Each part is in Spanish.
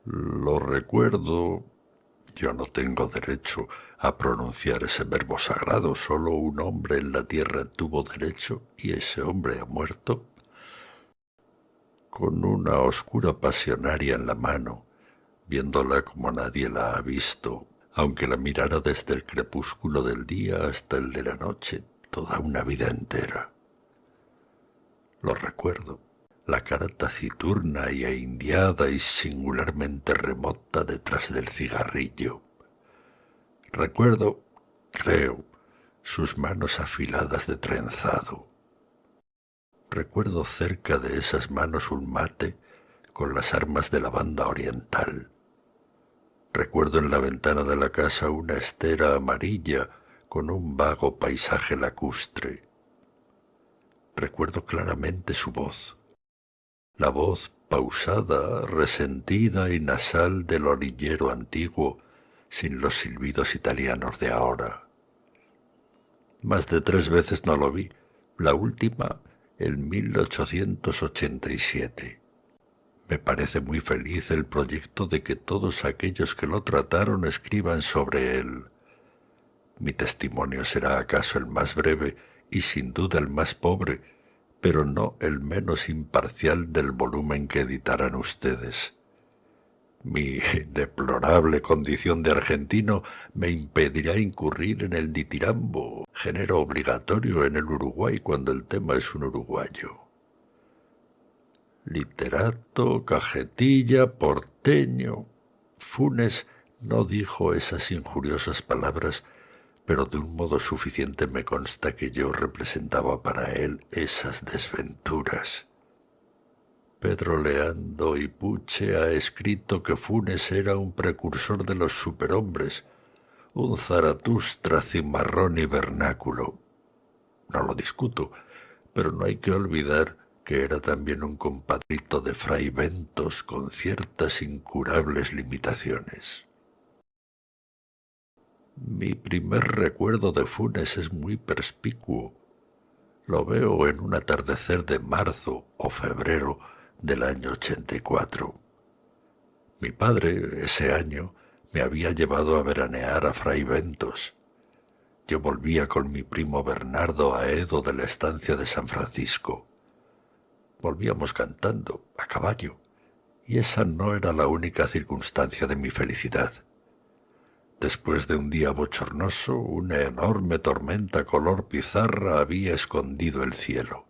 Lo recuerdo. Yo no tengo derecho a pronunciar ese verbo sagrado. Solo un hombre en la tierra tuvo derecho y ese hombre ha muerto. Con una oscura pasionaria en la mano, viéndola como nadie la ha visto, aunque la mirara desde el crepúsculo del día hasta el de la noche, toda una vida entera. Lo recuerdo, la cara taciturna y ahindiada y singularmente remota detrás del cigarrillo. Recuerdo, creo, sus manos afiladas de trenzado. Recuerdo cerca de esas manos un mate con las armas de la banda oriental. Recuerdo en la ventana de la casa una estera amarilla con un vago paisaje lacustre. Recuerdo claramente su voz, la voz pausada, resentida y nasal del orillero antiguo, sin los silbidos italianos de ahora. Más de 3 veces no lo vi, la última en 1887. Me parece muy feliz el proyecto de que todos aquellos que lo trataron escriban sobre él. Mi testimonio será acaso el más breve y sin duda el más pobre, pero no el menos imparcial del volumen que editarán ustedes. Mi deplorable condición de argentino me impedirá incurrir en el ditirambo, género obligatorio en el Uruguay cuando el tema es un uruguayo. Literato, cajetilla, porteño. Funes no dijo esas injuriosas palabras, pero de un modo suficiente me consta que yo representaba para él esas desventuras. Pedro Leando y Puche ha escrito que Funes era un precursor de los superhombres, un Zaratustra cimarrón y vernáculo. No lo discuto, pero no hay que olvidar que era también un compadrito de Fray Bentos con ciertas incurables limitaciones. Mi primer recuerdo de Funes es muy perspicuo. Lo veo en un atardecer de marzo o febrero del año 84. Mi padre, ese año, me había llevado a veranear a Fray Bentos. Yo volvía con mi primo Bernardo a Edo de la estancia de San Francisco. Volvíamos cantando, a caballo, y esa no era la única circunstancia de mi felicidad. Después de un día bochornoso, una enorme tormenta color pizarra había escondido el cielo.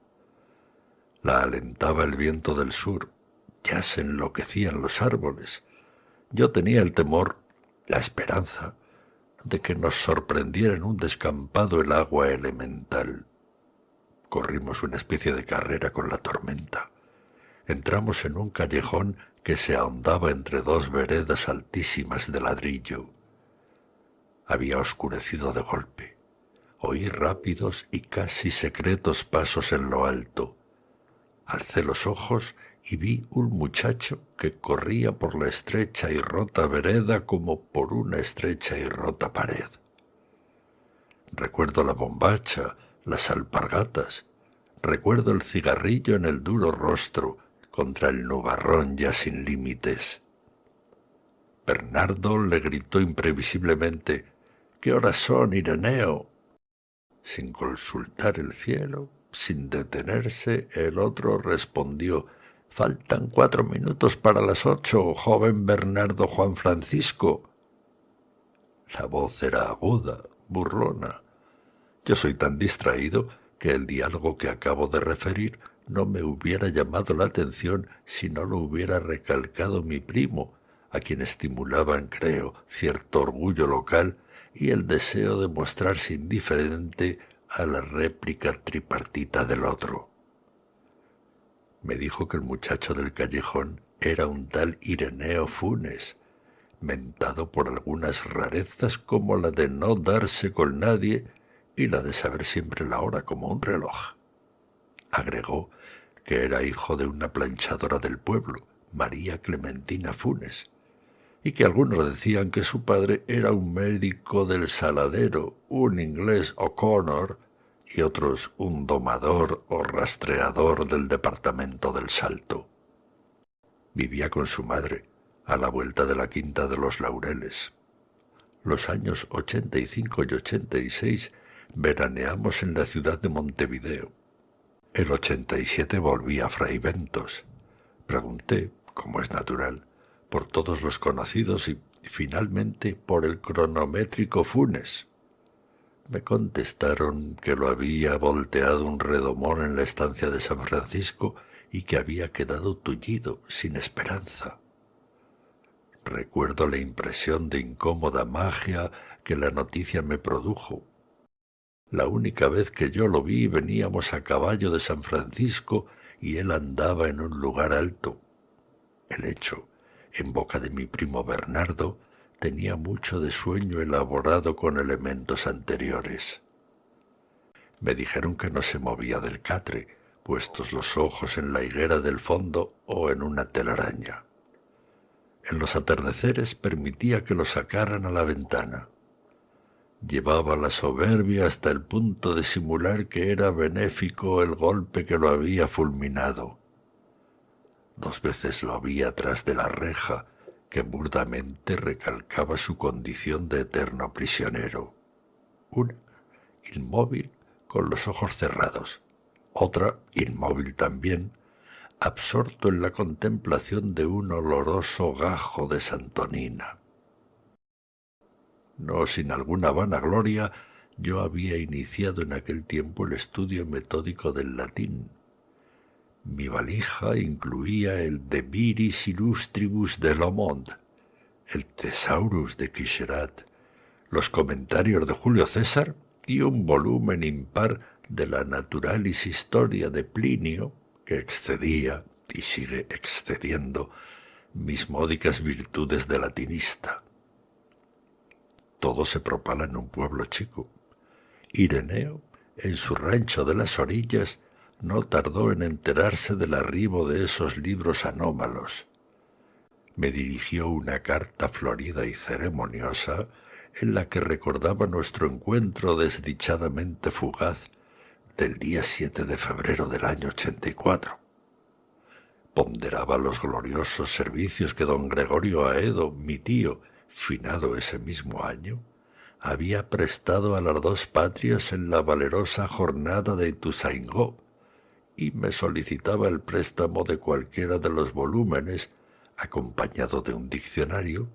La alentaba el viento del sur, ya se enloquecían los árboles. Yo tenía el temor, la esperanza, de que nos sorprendiera en un descampado el agua elemental. Corrimos una especie de carrera con la tormenta. Entramos en un callejón que se ahondaba entre dos veredas altísimas de ladrillo. Había oscurecido de golpe. Oí rápidos y casi secretos pasos en lo alto. Alcé los ojos y vi un muchacho que corría por la estrecha y rota vereda como por una estrecha y rota pared. Recuerdo la bombacha, las alpargatas, recuerdo el cigarrillo en el duro rostro contra el nubarrón ya sin límites. Bernardo le gritó imprevisiblemente: «¿Qué horas son, Ireneo?». Sin consultar el cielo, sin detenerse, el otro respondió: «Faltan 4 minutos para las 8, joven Bernardo Juan Francisco». La voz era aguda, burlona. Yo soy tan distraído que el diálogo que acabo de referir no me hubiera llamado la atención si no lo hubiera recalcado mi primo, a quien estimulaban, creo, cierto orgullo local y el deseo de mostrarse indiferente a la réplica tripartita del otro. Me dijo que el muchacho del callejón era un tal Ireneo Funes, mentado por algunas rarezas como la de no darse con nadie y la de saber siempre la hora como un reloj. Agregó que era hijo de una planchadora del pueblo, María Clementina Funes, y que algunos decían que su padre era un médico del Saladero, un inglés O'Connor, y otros un domador o rastreador del departamento del Salto. Vivía con su madre, a la vuelta de la Quinta de los Laureles. Los años 85 y 86 veraneamos en la ciudad de Montevideo. El 87 volví a Fraiventos. Pregunté, como es natural, por todos los conocidos y finalmente por el cronométrico Funes. Me contestaron que lo había volteado un redomón en la estancia de San Francisco y que había quedado tullido, sin esperanza. Recuerdo la impresión de incómoda magia que la noticia me produjo. La única vez que yo lo vi veníamos a caballo de San Francisco y él andaba en un lugar alto. El hecho, en boca de mi primo Bernardo, tenía mucho de sueño elaborado con elementos anteriores. Me dijeron que no se movía del catre, puestos los ojos en la higuera del fondo o en una telaraña. En los atardeceres permitía que lo sacaran a la ventana. Llevaba la soberbia hasta el punto de simular que era benéfico el golpe que lo había fulminado. 2 veces lo vi atrás de la reja, que burdamente recalcaba su condición de eterno prisionero. Una, inmóvil, con los ojos cerrados. Otra, inmóvil también, absorto en la contemplación de un oloroso gajo de santonina. No sin alguna vanagloria, yo había iniciado en aquel tiempo el estudio metódico del latín. Mi valija incluía el De Viris Illustribus de Lomond, el Thesaurus de Quicherat, los comentarios de Julio César y un volumen impar de la Naturalis Historia de Plinio, que excedía, y sigue excediendo, mis módicas virtudes de latinista. Todo se propala en un pueblo chico. Ireneo, en su rancho de las orillas, no tardó en enterarse del arribo de esos libros anómalos. Me dirigió una carta florida y ceremoniosa en la que recordaba nuestro encuentro desdichadamente fugaz del día 7 de febrero del año 84. Ponderaba los gloriosos servicios que don Gregorio Aedo, mi tío, finado ese mismo año, había prestado a las 2 patrias en la valerosa jornada de Ituzaingó, y me solicitaba el préstamo de cualquiera de los volúmenes, acompañado de un diccionario,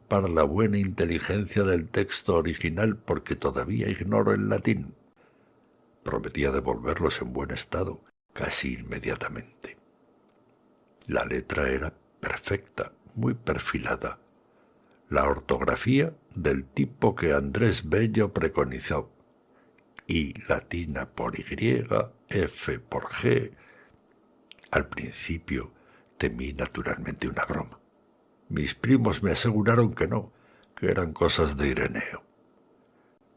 para la buena inteligencia del texto original porque todavía ignoro el latín. Prometía devolverlos en buen estado casi inmediatamente. La letra era perfecta, muy perfilada. La ortografía del tipo que Andrés Bello preconizó. I latina por Y, F por G. Al principio temí naturalmente una broma. Mis primos me aseguraron que no, que eran cosas de Ireneo.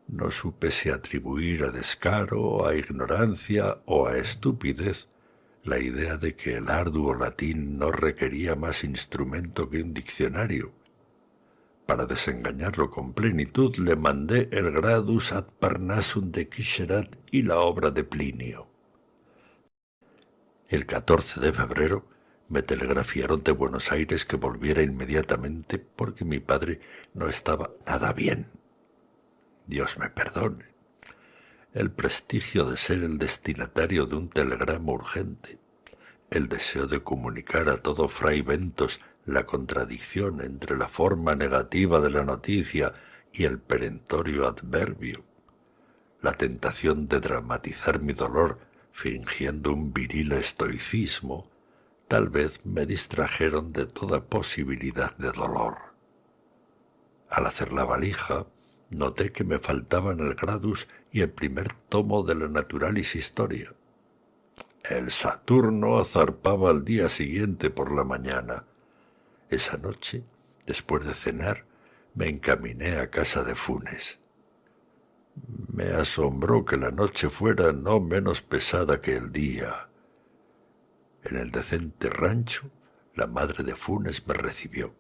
No supe si atribuir a descaro, a ignorancia o a estupidez la idea de que el arduo latín no requería más instrumento que un diccionario. Para desengañarlo con plenitud le mandé el Gradus ad Parnassum de Quicherat y la obra de Plinio. El 14 de febrero me telegrafiaron de Buenos Aires que volviera inmediatamente porque mi padre no estaba nada bien. Dios me perdone. El prestigio de ser el destinatario de un telegrama urgente, el deseo de comunicar a todo Fraiventos la contradicción entre la forma negativa de la noticia y el perentorio adverbio, la tentación de dramatizar mi dolor fingiendo un viril estoicismo, tal vez me distrajeron de toda posibilidad de dolor. Al hacer la valija, noté que me faltaban el Gradus y el primer tomo de la Naturalis Historia. El Saturno zarpaba al día siguiente por la mañana. Esa noche, después de cenar, me encaminé a casa de Funes. Me asombró que la noche fuera no menos pesada que el día. En el decente rancho, la madre de Funes me recibió.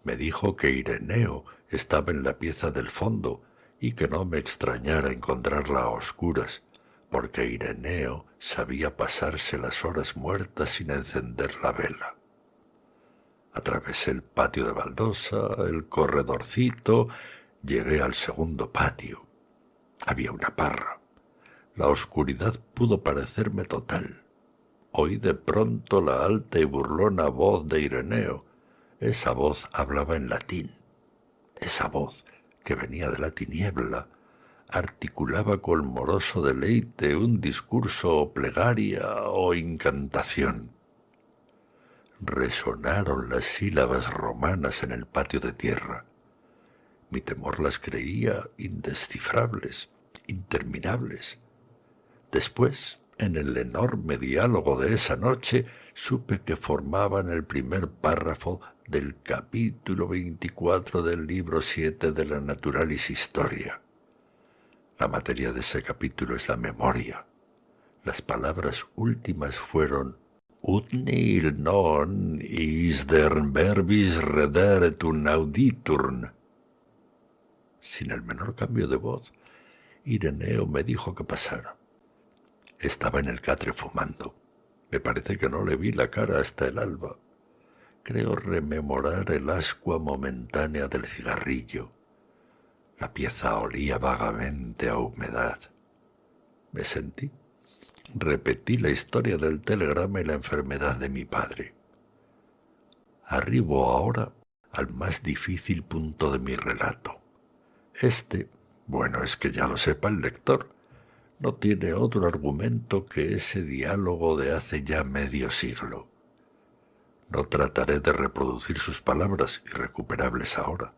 Me dijo que Ireneo estaba en la pieza del fondo y que no me extrañara encontrarla a oscuras, porque Ireneo sabía pasarse las horas muertas sin encender la vela. Atravesé el patio de baldosa, el corredorcito, llegué al segundo patio. Había una parra. La oscuridad pudo parecerme total. Oí de pronto la alta y burlona voz de Ireneo. Esa voz hablaba en latín. Esa voz, que venía de la tiniebla, articulaba con moroso deleite un discurso o plegaria o incantación. Resonaron las sílabas romanas en el patio de tierra. Mi temor las creía indescifrables, interminables. Después, en el enorme diálogo de esa noche, supe que formaban el primer párrafo del capítulo 24 del libro 7 de la Naturalis Historia. La materia de ese capítulo es la memoria. Las palabras últimas fueron ut nihil non is der verbis rederetum auditurn. Sin el menor cambio de voz, Ireneo me dijo que pasara. Estaba en el catre fumando. Me parece que no le vi la cara hasta el alba. Creo rememorar el ascua momentánea del cigarrillo. La pieza olía vagamente a humedad. Me sentí. Repetí la historia del telegrama y la enfermedad de mi padre. Arribo ahora al más difícil punto de mi relato. Bueno, es que ya lo sepa el lector, no tiene otro argumento que ese diálogo de hace ya medio siglo. No trataré de reproducir sus palabras irrecuperables ahora.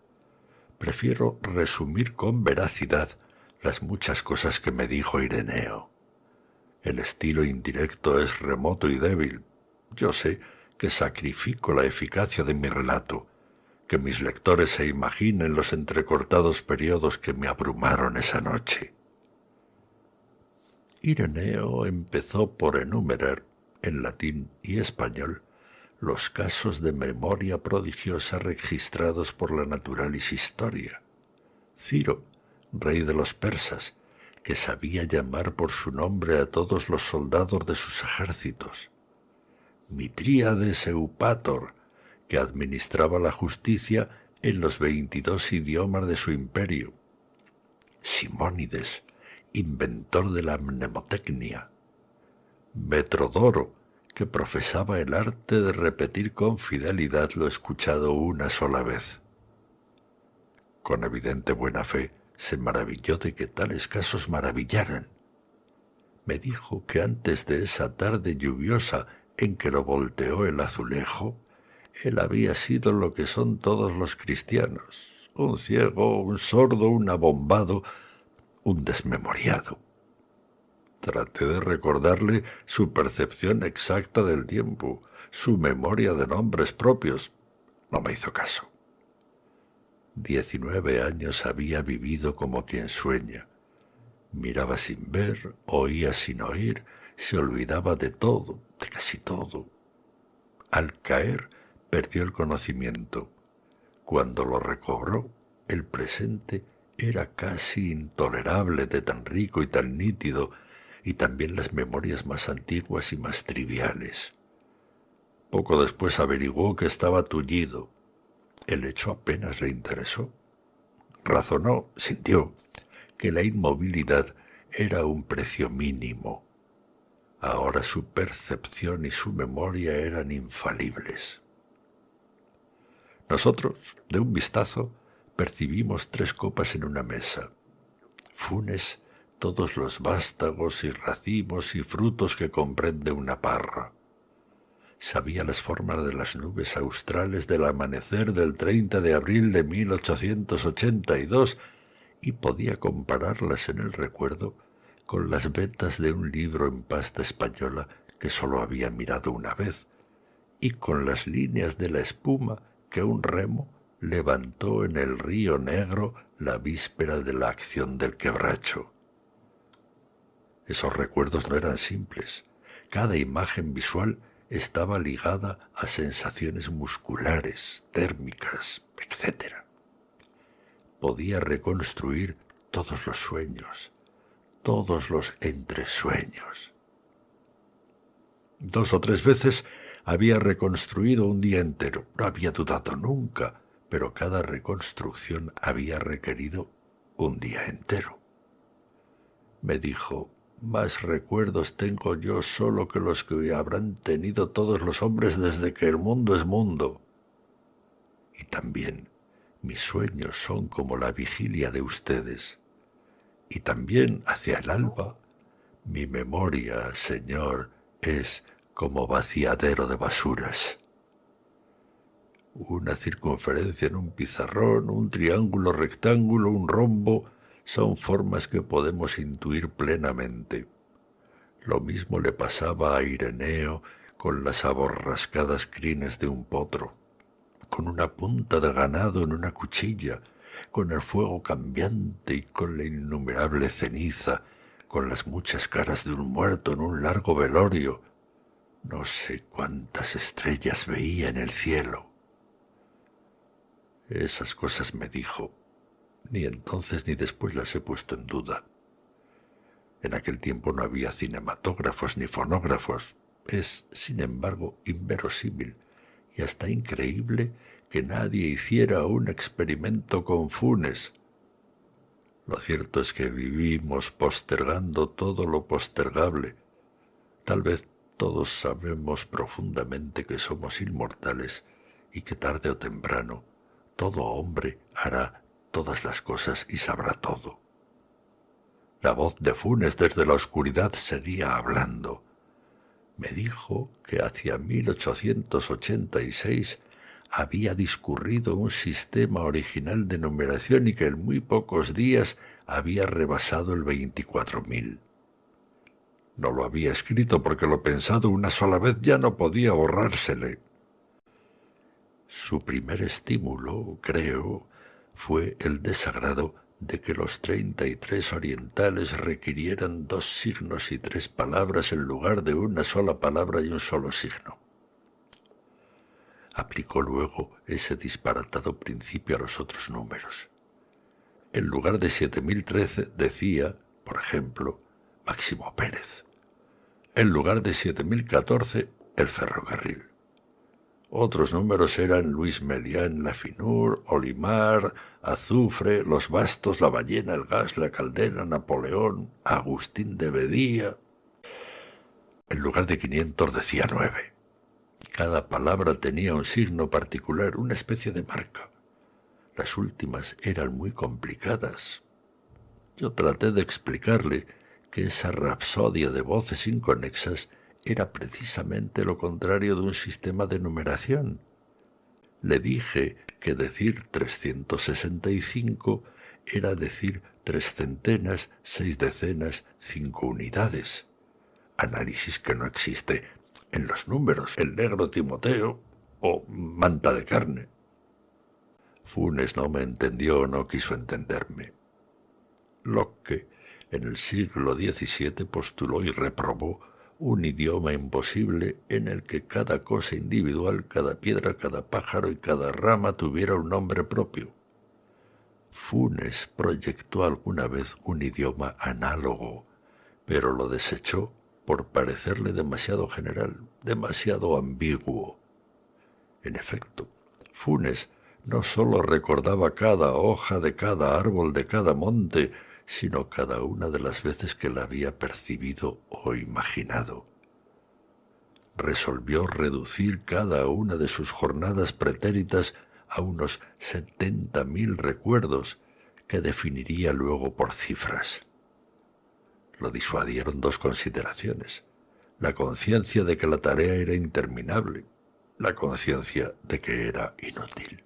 Prefiero resumir con veracidad las muchas cosas que me dijo Ireneo. El estilo indirecto es remoto y débil. Yo sé que sacrifico la eficacia de mi relato, que mis lectores se imaginen los entrecortados periodos que me abrumaron esa noche. Ireneo empezó por enumerar, en latín y español, los casos de memoria prodigiosa registrados por la Naturalis Historia. Ciro, rey de los persas, que sabía llamar por su nombre a todos los soldados de sus ejércitos. Mitríades Eupator, que administraba la justicia en los 22 idiomas de su imperio. Simónides, inventor de la mnemotecnia. Metrodoro, que profesaba el arte de repetir con fidelidad lo escuchado una sola vez. Con evidente buena fe, se maravilló de que tales casos maravillaran. Me dijo que antes de esa tarde lluviosa en que lo volteó el azulejo, él había sido lo que son todos los cristianos, un ciego, un sordo, un abombado, un desmemoriado. Traté de recordarle su percepción exacta del tiempo, su memoria de nombres propios. No me hizo caso. 19 años había vivido como quien sueña. Miraba sin ver, oía sin oír, se olvidaba de todo, de casi todo. Al caer, perdió el conocimiento. Cuando lo recobró, el presente era casi intolerable de tan rico y tan nítido, y también las memorias más antiguas y más triviales. Poco después averiguó que estaba tullido. El hecho apenas le interesó. Razonó, sintió, que la inmovilidad era un precio mínimo. Ahora su percepción y su memoria eran infalibles. Nosotros, de un vistazo, percibimos 3 copas en una mesa. Funes, todos los vástagos y racimos y frutos que comprende una parra. Sabía las formas de las nubes australes del amanecer del 30 de abril de 1882 y podía compararlas en el recuerdo con las vetas de un libro en pasta española que sólo había mirado una vez y con las líneas de la espuma que un remo levantó en el río Negro la víspera de la acción del Quebracho. Esos recuerdos no eran simples. Cada imagen visual estaba ligada a sensaciones musculares, térmicas, etc. Podía reconstruir todos los sueños, todos los entresueños. 2 o 3 veces había reconstruido un día entero. No había dudado nunca, pero cada reconstrucción había requerido un día entero. Me dijo: más recuerdos tengo yo solo que los que habrán tenido todos los hombres desde que el mundo es mundo. Y también mis sueños son como la vigilia de ustedes. Y también hacia el alba, mi memoria, señor, es como vaciadero de basuras. Una circunferencia en un pizarrón, un triángulo rectángulo, un rombo, son formas que podemos intuir plenamente. Lo mismo le pasaba a Ireneo con las aborrascadas crines de un potro, con una punta de ganado en una cuchilla, con el fuego cambiante y con la innumerable ceniza, con las muchas caras de un muerto en un largo velorio. No sé cuántas estrellas veía en el cielo. Esas cosas me dijo. Ni entonces ni después las he puesto en duda. En aquel tiempo no había cinematógrafos ni fonógrafos. Es, sin embargo, inverosímil y hasta increíble que nadie hiciera un experimento con Funes. Lo cierto es que vivimos postergando todo lo postergable. Tal vez todos sabemos profundamente que somos inmortales y que tarde o temprano todo hombre hará todas las cosas y sabrá todo. La voz de Funes desde la oscuridad seguía hablando. Me dijo que hacia 1886 había discurrido un sistema original de numeración y que en muy pocos días había rebasado el 24.000. No lo había escrito porque lo pensado una sola vez ya no podía borrársele. Su primer estímulo, creo, fue el desagrado de que los 33 orientales requirieran 2 signos y 3 palabras en lugar de una sola palabra y un solo signo. Aplicó luego ese disparatado principio a los otros números. En lugar de 7013 decía, por ejemplo, Máximo Pérez. En lugar de 7014, el ferrocarril. Otros números eran Luis Melián, la Finur, Olimar, Azufre, Los Bastos, la Ballena, el Gas, la Caldera, Napoleón, Agustín de Bedía. En lugar de 500 decía 9. Cada palabra tenía un signo particular, una especie de marca. Las últimas eran muy complicadas. Yo traté de explicarle que esa rapsodia de voces inconexas era precisamente lo contrario de un sistema de numeración. Le dije que decir 365 era decir 3 centenas, 6 decenas, 5 unidades. Análisis que no existe en los números, el negro Timoteo o manta de carne. Funes no me entendió o no quiso entenderme. Locke, en el siglo XVII, postuló y reprobó un idioma imposible en el que cada cosa individual, cada piedra, cada pájaro y cada rama tuviera un nombre propio. Funes proyectó alguna vez un idioma análogo, pero lo desechó por parecerle demasiado general, demasiado ambiguo. En efecto, Funes no sólo recordaba cada hoja de cada árbol de cada monte, sino cada una de las veces que la había percibido o imaginado. Resolvió reducir cada una de sus jornadas pretéritas a unos 70.000 recuerdos que definiría luego por cifras. Lo disuadieron 2 consideraciones: la conciencia de que la tarea era interminable, la conciencia de que era inútil.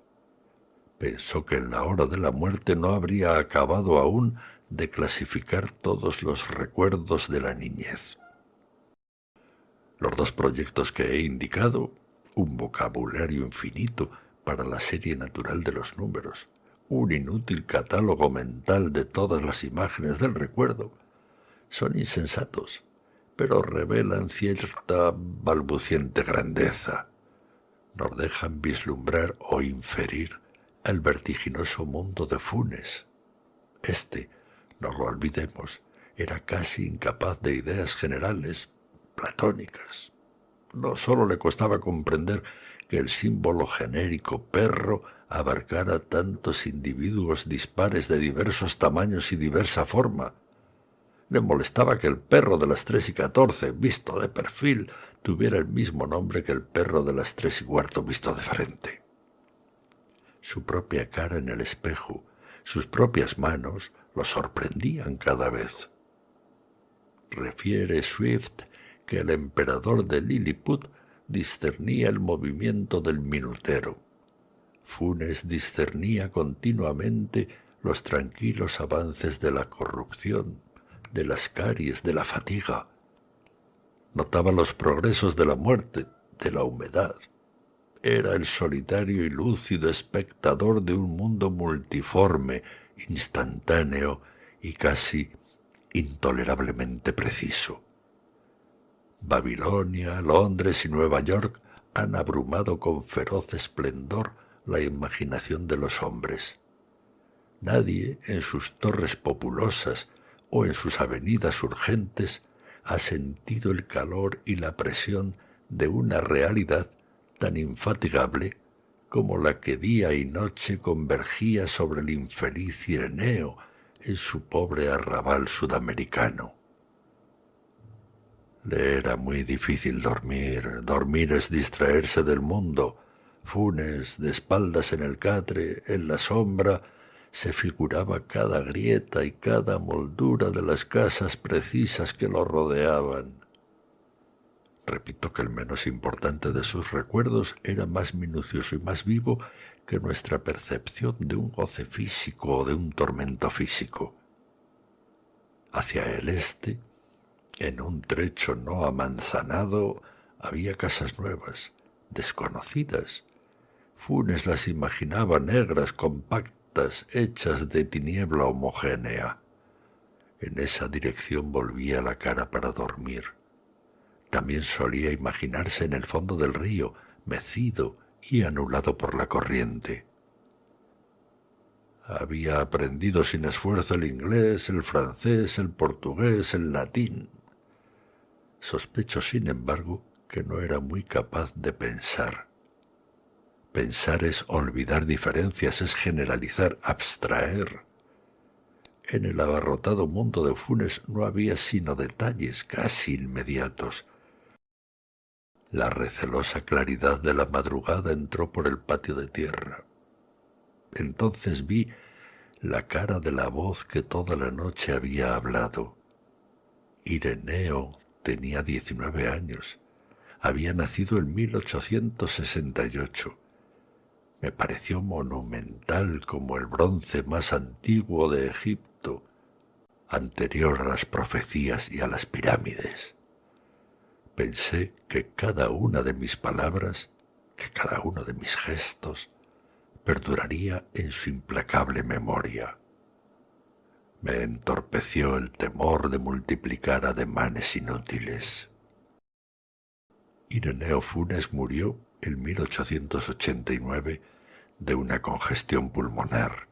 Pensó que en la hora de la muerte no habría acabado aún de clasificar todos los recuerdos de la niñez. Los 2 proyectos que he indicado, un vocabulario infinito para la serie natural de los números, un inútil catálogo mental de todas las imágenes del recuerdo, son insensatos, pero revelan cierta balbuciente grandeza. Nos dejan vislumbrar o inferir el vertiginoso mundo de Funes. Este, no lo olvidemos, era casi incapaz de ideas generales, platónicas. No sólo le costaba comprender que el símbolo genérico perro abarcara tantos individuos dispares de diversos tamaños y diversa forma. Le molestaba que el perro de las 3:14, visto de perfil, tuviera el mismo nombre que el perro de las 3:15, visto de frente. Su propia cara en el espejo, sus propias manos, lo sorprendían cada vez. Refiere Swift que el emperador de Lilliput discernía el movimiento del minutero. Funes discernía continuamente los tranquilos avances de la corrupción, de las caries, de la fatiga. Notaba los progresos de la muerte, de la humedad. Era el solitario y lúcido espectador de un mundo multiforme, instantáneo y casi intolerablemente preciso. Babilonia, Londres y Nueva York han abrumado con feroz esplendor la imaginación de los hombres. Nadie en sus torres populosas o en sus avenidas urgentes ha sentido el calor y la presión de una realidad tan infatigable como la que día y noche convergía sobre el infeliz Ireneo en su pobre arrabal sudamericano. Le era muy difícil dormir. Dormir es distraerse del mundo. Funes, de espaldas en el catre, en la sombra, se figuraba cada grieta y cada moldura de las casas precisas que lo rodeaban. Repito que el menos importante de sus recuerdos era más minucioso y más vivo que nuestra percepción de un goce físico o de un tormento físico. Hacia el este, en un trecho no amanzanado, había casas nuevas, desconocidas. Funes las imaginaba negras, compactas, hechas de tiniebla homogénea. En esa dirección volvía la cara para dormir. También solía imaginarse en el fondo del río, mecido y anulado por la corriente. Había aprendido sin esfuerzo el inglés, el francés, el portugués, el latín. Sospecho, sin embargo, que no era muy capaz de pensar. Pensar es olvidar diferencias, es generalizar, abstraer. En el abarrotado mundo de Funes no había sino detalles casi inmediatos. La recelosa claridad de la madrugada entró por el patio de tierra. Entonces vi la cara de la voz que toda la noche había hablado. Ireneo tenía 19 años. Había nacido en 1868. Me pareció monumental como el bronce más antiguo de Egipto, anterior a las profecías y a las pirámides. Pensé que cada una de mis palabras, que cada uno de mis gestos, perduraría en su implacable memoria. Me entorpeció el temor de multiplicar ademanes inútiles. Ireneo Funes murió en 1889 de una congestión pulmonar.